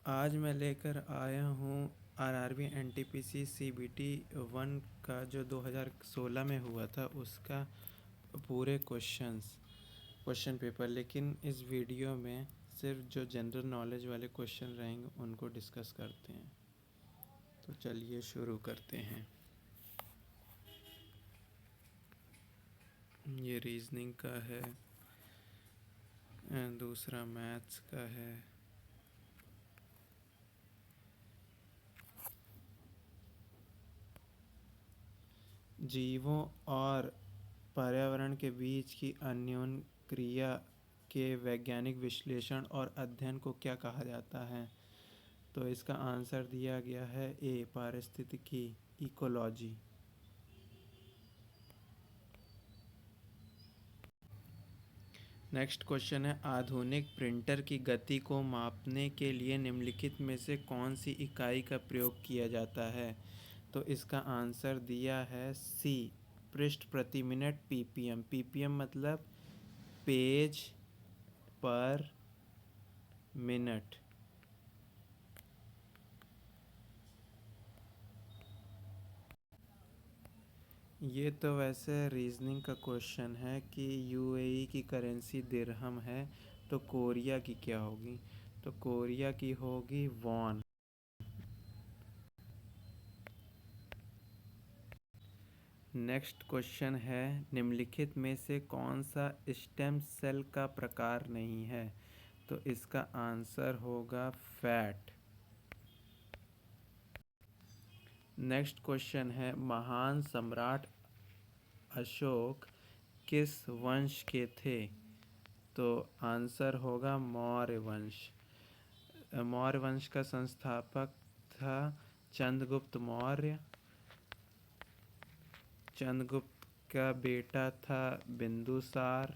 आज मैं लेकर आया हूँ आरआरबी एनटीपीसी सीबीटी 1 का जो 2016 में हुआ था उसका पूरे क्वेश्चन पेपर। लेकिन इस वीडियो में सिर्फ जो जनरल नॉलेज वाले क्वेश्चन रहेंगे उनको डिस्कस करते हैं। तो चलिए शुरू करते हैं। ये रीजनिंग का है, दूसरा मैथ्स का है। जीवों और पर्यावरण के बीच की अन्योन क्रिया के वैज्ञानिक विश्लेषण और अध्ययन को क्या कहा जाता है? तो इसका आंसर दिया गया है ए, पारिस्थितिकी, इकोलॉजी। नेक्स्ट क्वेश्चन है, आधुनिक प्रिंटर की गति को मापने के लिए निम्नलिखित में से कौन सी इकाई का प्रयोग किया जाता है? तो इसका आंसर दिया है सी, पृष्ठ प्रति मिनट, पीपीएम। पीपीएम मतलब पेज पर मिनट। ये तो वैसे रीजनिंग का क्वेश्चन है कि यूएई की करेंसी दिरहम है, तो कोरिया की क्या होगी? तो कोरिया की होगी वॉन। नेक्स्ट क्वेश्चन है, निम्नलिखित में से कौन सा स्टेम सेल का प्रकार नहीं है? तो इसका आंसर होगा फैट। नेक्स्ट क्वेश्चन है, महान सम्राट अशोक किस वंश के थे? तो आंसर होगा मौर्य वंश। मौर्य वंश का संस्थापक था चंद्रगुप्त मौर्य। चंद्रगुप्त का बेटा था बिंदुसार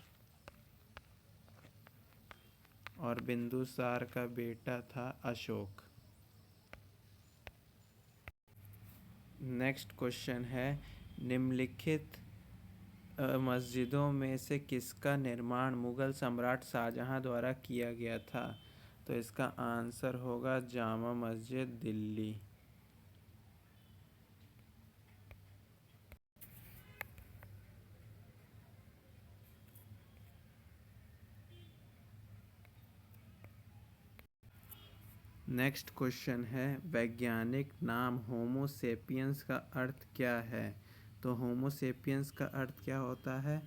और बिंदुसार का बेटा था अशोक। नेक्स्ट क्वेश्चन है, निम्नलिखित मस्जिदों में से किसका निर्माण मुगल सम्राट शाहजहां द्वारा किया गया था? तो इसका आंसर होगा जामा मस्जिद, दिल्ली। नेक्स्ट क्वेश्चन है, वैज्ञानिक नाम होमो सेपियंस का अर्थ क्या है? तो होमो सेपियंस का अर्थ क्या होता है?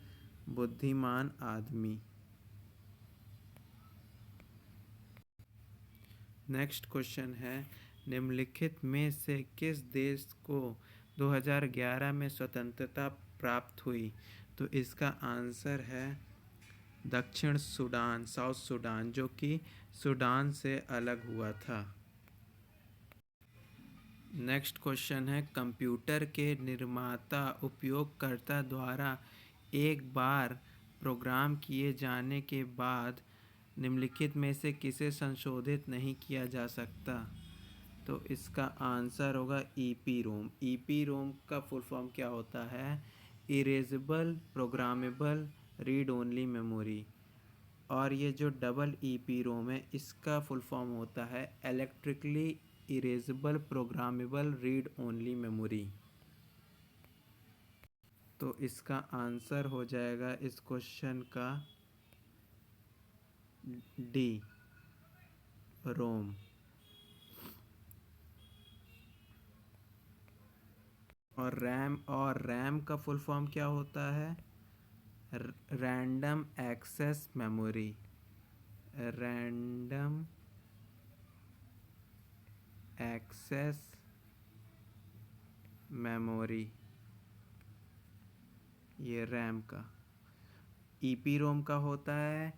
बुद्धिमान आदमी। नेक्स्ट क्वेश्चन है, निम्नलिखित में से किस देश को 2011 में स्वतंत्रता प्राप्त हुई? तो इसका आंसर है दक्षिण सूडान, साउथ सूडान, जो कि सूडान से अलग हुआ था। नेक्स्ट क्वेश्चन है, कंप्यूटर के निर्माता उपयोगकर्ता द्वारा एक बार प्रोग्राम किए जाने के बाद निम्नलिखित में से किसे संशोधित नहीं किया जा सकता? तो इसका आंसर होगा ईपी रोम। ईपी रोम का फुल फॉर्म क्या होता है? Erasable programmable read only memory. और ये जो डबल ईपी रोम है इसका फुल फॉर्म होता है electrically erasable programmable read only memory. तो इसका आंसर हो जाएगा इस क्वेश्चन का डी, रोम। और रैम का फुल फॉर्म क्या होता है? Random access memory. Random access memory, ये रैम का। ईपी रोम का होता है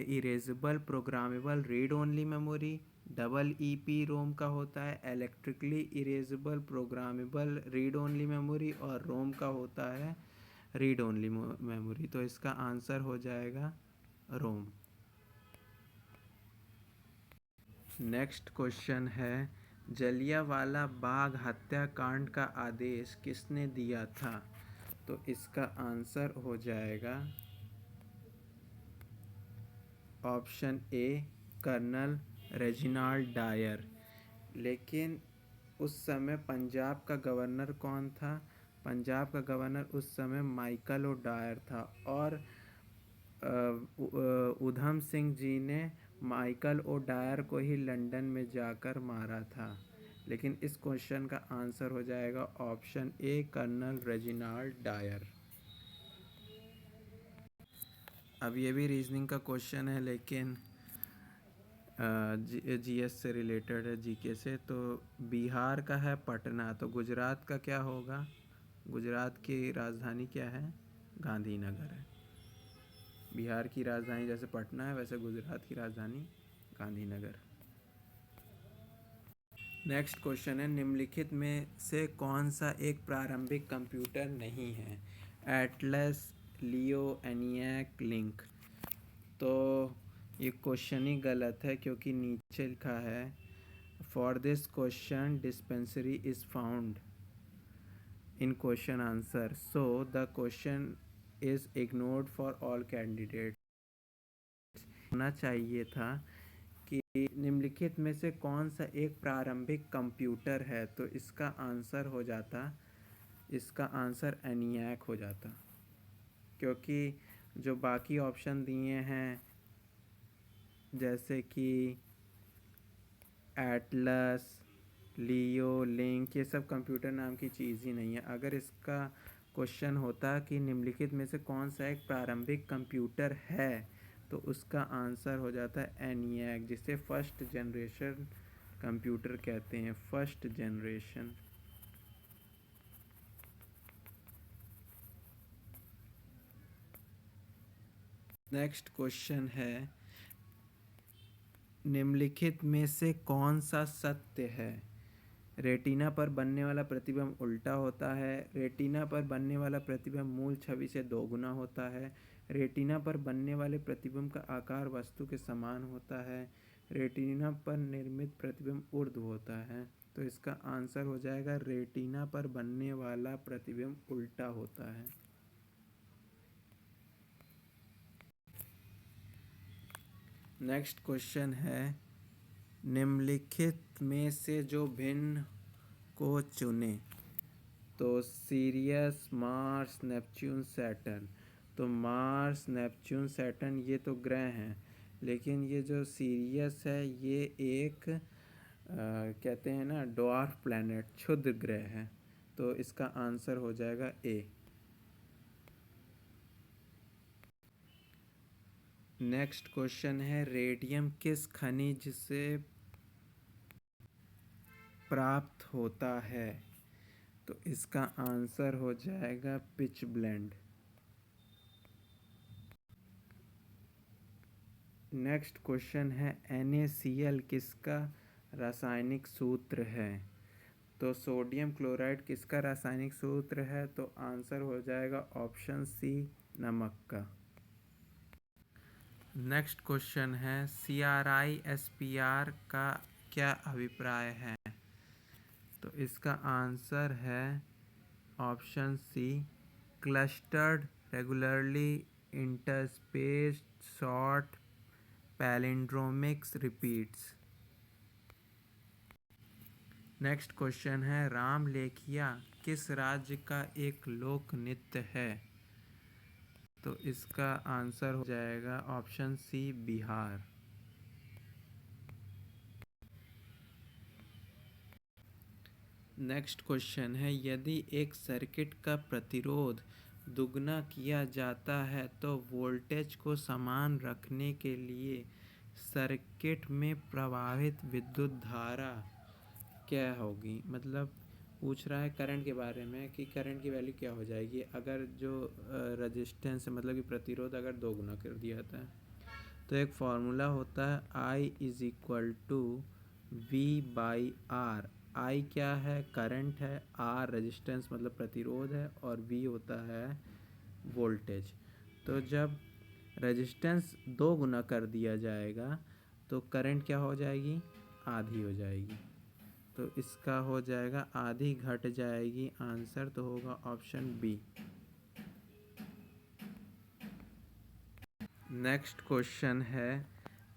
erasable programmable read only memory. Double EPROM का होता है electrically erasable programmable read only memory. और रोम का होता है रीड ओनली मेमोरी। तो इसका आंसर हो जाएगा रोम। नेक्स्ट क्वेश्चन है, जलियांवाला बाग हत्याकांड का आदेश किसने दिया था? तो इसका आंसर हो जाएगा option A, Colonel Reginald Dyer. लेकिन उस समय पंजाब का गवर्नर कौन था? पंजाब का गवर्नर उस समय माइकल ओ डायर था। और उधम सिंह जी ने माइकल ओ डायर को ही लंदन में जाकर मारा था। लेकिन इस क्वेश्चन का आंसर हो जाएगा option A, Colonel Reginald Dyer. अब ये भी रीजनिंग का क्वेश्चन है, लेकिन जीएस से रिलेटेड है, जीके से। तो बिहार का है पटना, तो गुजरात का क्या होगा? गुजरात की राजधानी क्या है? गांधीनगर है। बिहार की राजधानी जैसे पटना है, वैसे गुजरात की राजधानी गांधीनगर। नेक्स्ट क्वेश्चन है, निम्नलिखित में से कौन सा एक प्रारंभिक कंप्यूटर नहीं है? एटलस, लियो, एनियाक, लिंक। तो ये क्वेश्चन ही गलत है, क्योंकि नीचे लिखा है for this question dispensary is found in question answer, so the question is ignored for all candidate. होना चाहिए था कि निम्नलिखित में से कौन सा एक प्रारंभिक कंप्यूटर है, तो इसका आंसर हो जाता, इसका आंसर एनियाक हो जाता। क्योंकि जो बाकी ऑप्शन दिए हैं जैसे कि एटलस, लियो, लिंक, ये सब कंप्यूटर नाम की चीज़ ही नहीं है। अगर इसका क्वेश्चन होता कि निम्नलिखित में से कौन सा एक प्रारंभिक कंप्यूटर है, तो उसका आंसर हो जाता है एनियाक, जिसे फर्स्ट जनरेशन कंप्यूटर कहते हैं। First generation. नेक्स्ट क्वेश्चन है, निम्नलिखित में से कौन सा सत्य है? रेटिना पर बनने वाला प्रतिबिंब उल्टा होता है। रेटिना पर बनने वाला प्रतिबिंब मूल छवि से दोगुना होता है। रेटिना पर बनने वाले प्रतिबिंब का आकार वस्तु के समान होता है। रेटिना पर निर्मित प्रतिबिंब ऊर्ध्व होता है। तो इसका आंसर हो जाएगा रेटिना पर बनने वाला प्रतिबिंब उल्टा होता है। नेक्स्ट क्वेश्चन है, निम्नलिखित में से जो भिन्न को चुने। तो सीरियस, मार्स, नेपच्यून, सैटर्न। तो मार्स, नेपच्यून, सैटर्न ये तो ग्रह हैं, लेकिन ये जो सीरियस है ये एक कहते हैं ना ड्वार्फ प्लैनेट, क्षुद्र ग्रह है। तो इसका आंसर हो जाएगा ए। नेक्स्ट क्वेश्चन है, रेडियम किस खनिज से प्राप्त होता है? तो इसका आंसर हो जाएगा पिच ब्लेंड। नेक्स्ट क्वेश्चन है, NaCl किसका रासायनिक सूत्र है? तो सोडियम क्लोराइड किसका रासायनिक सूत्र है? तो आंसर हो जाएगा ऑप्शन सी, नमक का। नेक्स्ट क्वेश्चन है, CRISPR का क्या अभिप्राय है? तो इसका आंसर है option C, clustered regularly interspaced short palindromic repeats. Next question है, रामलेखिया किस राज्य का एक लोक नृत्य है? तो इसका आंसर हो जाएगा option C, Bihar. Next question है, यदि एक सर्किट का प्रतिरोध दुगना किया जाता है तो वोल्टेज को समान रखने के लिए सर्किट में प्रवाहित विद्युत धारा क्या होगी? मतलब पूछ रहा है करंट के बारे में कि करंट की वैल्यू क्या हो जाएगी अगर जो रेजिस्टेंस मतलब कि प्रतिरोध अगर दोगुना कर दिया जाता है। तो एक फॉर्मूला होता है I is equal to V/R। I क्या है? करंट है। R रेजिस्टेंस मतलब प्रतिरोध है, और V होता है वोल्टेज। तो जब रेजिस्टेंस दो गुना कर दिया जाएगा तो करंट क्या हो जाएगी? आधी हो जाएगी। तो इसका हो जाएगा आधी घट जाएगी। आंसर तो होगा ऑप्शन बी। नेक्स्ट क्वेश्चन है,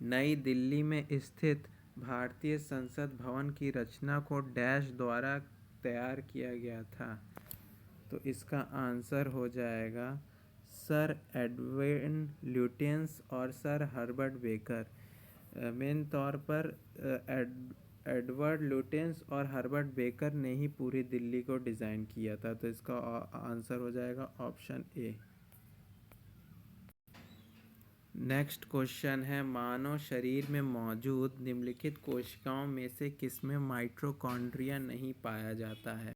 नई दिल्ली में स्थित भारतीय संसद भवन की रचना को डैश द्वारा तैयार किया गया था? तो इसका आंसर हो जाएगा सर एडविन ल्यूटियंस और सर हर्बर्ट बेकर। मेन तौर पर एडवर्ड ल्यूटियंस और हर्बर्ट बेकर ने ही पूरी दिल्ली को डिज़ाइन किया था। तो इसका आंसर हो जाएगा ऑप्शन ए। नेक्स्ट क्वेश्चन है, मानव शरीर में मौजूद निम्नलिखित कोशिकाओं में से किसमें माइटोकॉन्ड्रिया नहीं पाया जाता है?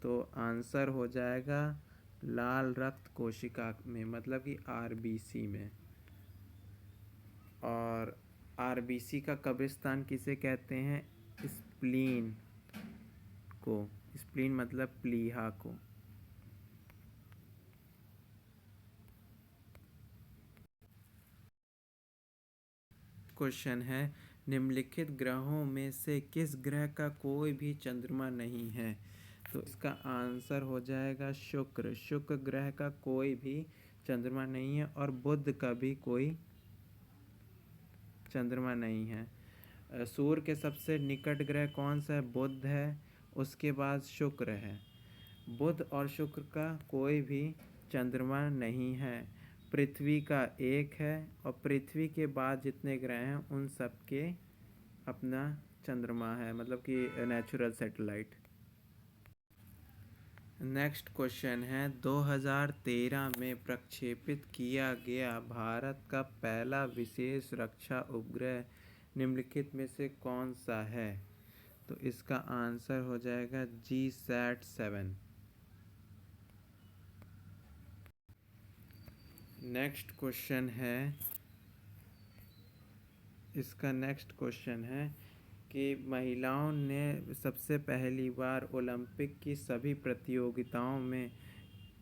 तो आंसर हो जाएगा लाल रक्त कोशिका में, मतलब कि आरबीसी में। और आरबीसी का कब्रिस्तान किसे कहते हैं? स्प्लीन को। स्प्लीन मतलब प्लीहा को। क्वेश्चन है, निम्नलिखित ग्रहों में से किस ग्रह का कोई भी चंद्रमा नहीं है? तो इसका आंसर हो जाएगा शुक्र। शुक्र ग्रह का कोई भी चंद्रमा नहीं है और बुध का भी कोई चंद्रमा नहीं है। सूर्य के सबसे निकट ग्रह कौन सा है? बुध है, उसके बाद शुक्र है। बुध और शुक्र का कोई भी चंद्रमा नहीं है। पृथ्वी का एक है और पृथ्वी के बाद जितने ग्रह हैं उन सब के अपना चंद्रमा है, मतलब कि नेचुरल सैटेलाइट। नेक्स्ट क्वेश्चन है, 2013 में प्रक्षेपित किया गया भारत का पहला विशेष रक्षा उपग्रह निम्नलिखित में से कौन सा है? तो इसका आंसर हो जाएगा GSAT-7। नेक्स्ट क्वेश्चन है, इसका नेक्स्ट क्वेश्चन है कि महिलाओं ने सबसे पहली बार ओलंपिक की सभी प्रतियोगिताओं में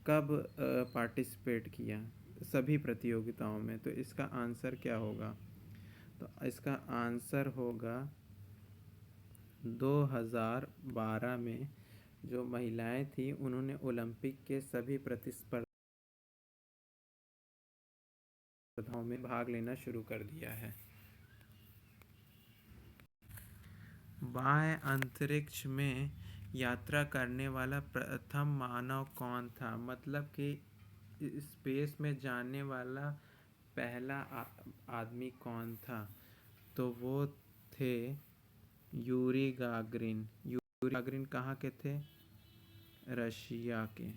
कब पार्टिसिपेट किया? सभी प्रतियोगिताओं में। तो इसका आंसर क्या होगा? तो इसका आंसर होगा 2012 में जो महिलाएं थी उन्होंने ओलंपिक के सभी प्रतिस्पर्धाओं में भाग लेना शुरू कर दिया है। बाह्य अंतरिक्ष में यात्रा करने वाला प्रथम मानव कौन था? मतलब कि स्पेस में जाने वाला पहला आदमी कौन था? तो वो थे यूरी गागरिन। यूरी गागरिन कहाँ के थे? रशिया के।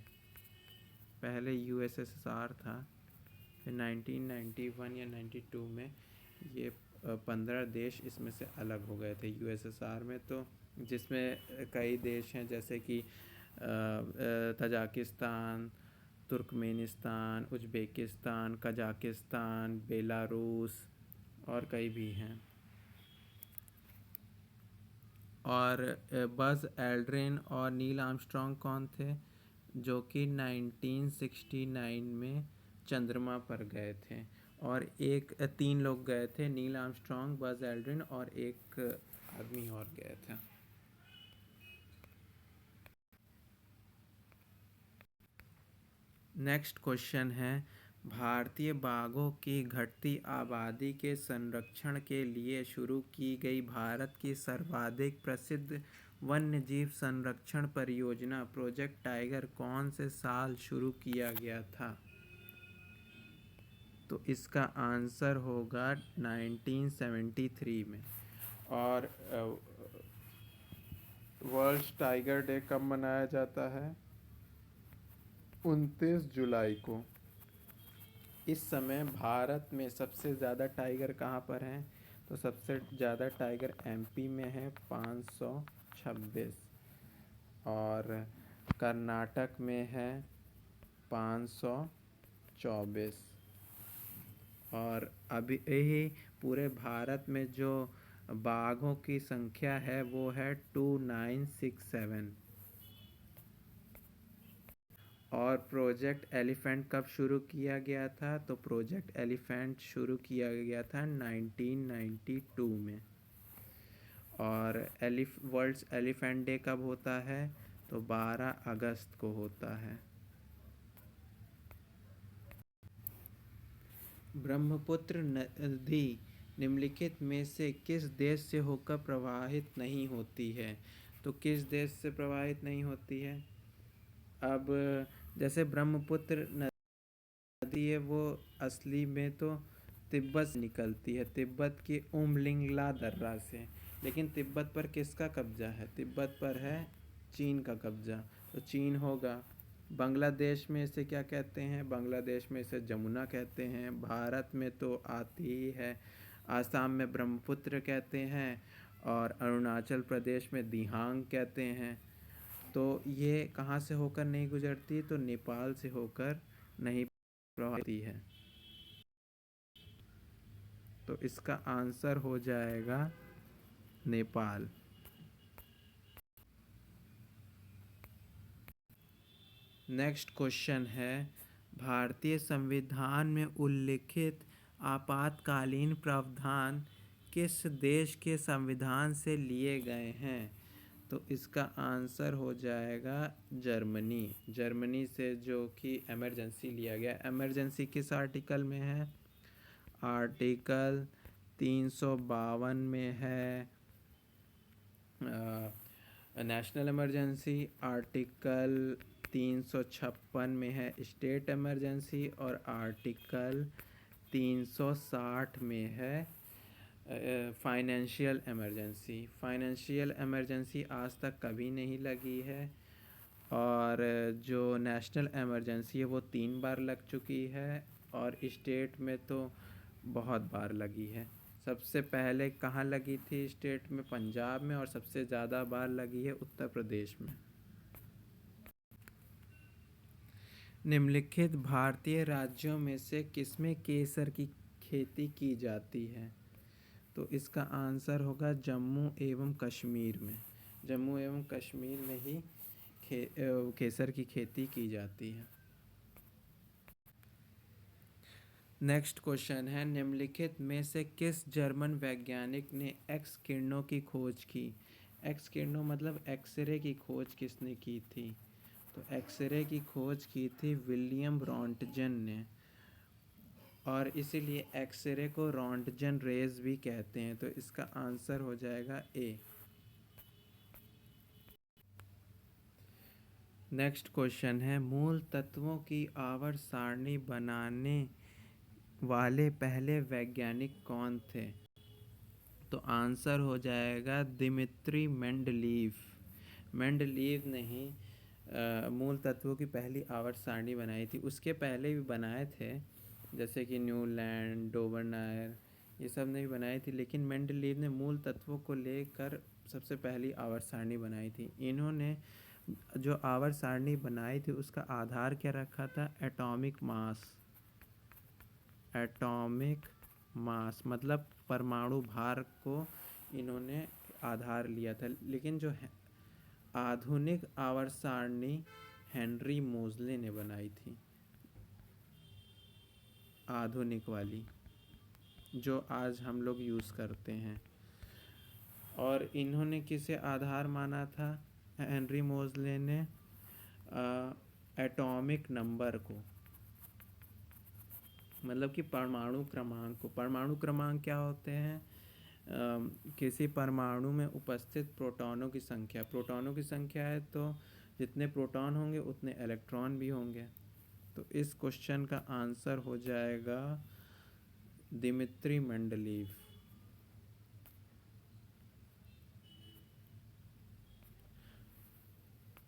पहले यूएसएसआर था, फिर 1991 या 92 में ये 15 देश इसमें से अलग हो गए थे यूएसएसआर में। तो जिसमें कई देश हैं जैसे कि Tajikistan, Turkmenistan, Uzbekistan, Kazakhstan, Belarus और कई भी हैं। और बज़ एल्ड्रिन और नील आर्मस्ट्रॉन्ग कौन थे? जो कि 1969 में चंद्रमा पर गए थे। और तीन लोग गए थे, नील आर्मस्ट्रॉन्ग, बज़ एल्ड्रिन और एक आदमी और गया था। नेक्स्ट क्वेश्चन है, भारतीय बाघों की घटती आबादी के संरक्षण के लिए शुरू की गई भारत की सर्वाधिक प्रसिद्ध वन्यजीव संरक्षण परियोजना प्रोजेक्ट टाइगर कौन से साल शुरू किया गया था? तो इसका आंसर होगा 1973 में। और वर्ल्ड टाइगर डे कब मनाया जाता है? 29 जुलाई को। इस समय भारत में सबसे ज़्यादा टाइगर कहाँ पर हैं? तो सबसे ज़्यादा टाइगर एमपी में है 526, और कर्नाटक में है 524, और अभी यही पूरे भारत में जो बाघों की संख्या है वो है 2967। और प्रोजेक्ट एलिफेंट कब शुरू किया गया था? तो प्रोजेक्ट एलिफेंट शुरू किया गया था 1992 में। और वर्ल्ड एलिफेंट डे कब होता है? तो 12 अगस्त को होता है। ब्रह्मपुत्र नदी निम्नलिखित में से किस देश से होकर प्रवाहित नहीं होती है? तो किस देश से प्रवाहित नहीं होती है? अब जैसे ब्रह्मपुत्र नदी है, वो असली में तो तिब्बत से निकलती है, तिब्बत की उमलिंगला दर्रा से। लेकिन तिब्बत पर किसका कब्जा है? तिब्बत पर है चीन का कब्जा, तो चीन होगा। बांग्लादेश में इसे क्या कहते हैं? बांग्लादेश में इसे जमुना कहते हैं। भारत में तो आती ही है, आसाम में ब्रह्मपुत्र कहते हैं और अरुणाचल प्रदेश में दिहांग कहते हैं। तो ये कहाँ से होकर नहीं गुजरती? तो नेपाल से होकर नहीं प्रवाहित है। तो इसका आंसर हो जाएगा नेपाल। नेक्स्ट क्वेश्चन है, भारतीय संविधान में उल्लिखित आपातकालीन प्रावधान किस देश के संविधान से लिए गए हैं? तो इसका आंसर हो जाएगा जर्मनी। जर्मनी से जो कि इमरजेंसी लिया गया। इमरजेंसी किस आर्टिकल में है? आर्टिकल 352 में है नेशनल इमरजेंसी। आर्टिकल 356 में है स्टेट इमरजेंसी और आर्टिकल 360 में है फाइनेंशियल इमरजेंसी। फाइनेंशियल इमरजेंसी आज तक कभी नहीं लगी है और जो नेशनल इमरजेंसी है वो 3 बार लग चुकी है और स्टेट में तो बहुत बार लगी है। सबसे पहले कहाँ लगी थी स्टेट में? पंजाब में। और सबसे ज़्यादा बार लगी है उत्तर प्रदेश में। निम्नलिखित भारतीय राज्यों में से किसमें केसर की खेती की जाती है? तो इसका आंसर होगा जम्मू एवं कश्मीर में। जम्मू एवं कश्मीर में ही केसर की खेती की जाती है। नेक्स्ट क्वेश्चन है, निम्नलिखित में से किस जर्मन वैज्ञानिक ने एक्स किरणों की खोज की? एक्स किरणों मतलब एक्सरे की खोज किसने की थी? तो एक्सरे की खोज की थी विलियम रॉन्टजन ने, और इसीलिए एक्सरे को रॉन्टजन रेज भी कहते हैं। तो इसका आंसर हो जाएगा ए। नेक्स्ट क्वेश्चन है, मूल तत्वों की आवर्त सारणी बनाने वाले पहले वैज्ञानिक कौन थे? तो आंसर हो जाएगा दिमित्री मेंडलीव। मेंडलीव ने ही मूल तत्वों की पहली आवर्त सारणी बनाई थी। उसके पहले भी बनाए थे, जैसे कि न्यूलैंड, डोबरनायर, ये सब ने भी बनाई थी, लेकिन मेंडलीव ने मूल तत्वों को लेकर सबसे पहली आवर्त सारणी बनाई थी। इन्होंने जो आवर्त सारणी बनाई थी उसका आधार क्या रखा था? Atomic mass. एटॉमिक मास मतलब परमाणु भार को इन्होंने आधार लिया था। लेकिन जो आधुनिक आवर्त सारणी हेनरी मोजले ने बनाई थी, आधुनिक वाली जो आज हम लोग यूज़ करते हैं। और इन्होंने किसे आधार माना था? हेनरी मोजले ने एटॉमिक नंबर को, मतलब कि परमाणु क्रमांक को। परमाणु क्रमांक क्या होते हैं? किसी परमाणु में उपस्थित प्रोटॉनों की संख्या। प्रोटॉनों की संख्या है तो जितने प्रोटॉन होंगे उतने इलेक्ट्रॉन भी होंगे। तो इस क्वेश्चन का आंसर हो जाएगा दिमित्री मेंडलीव।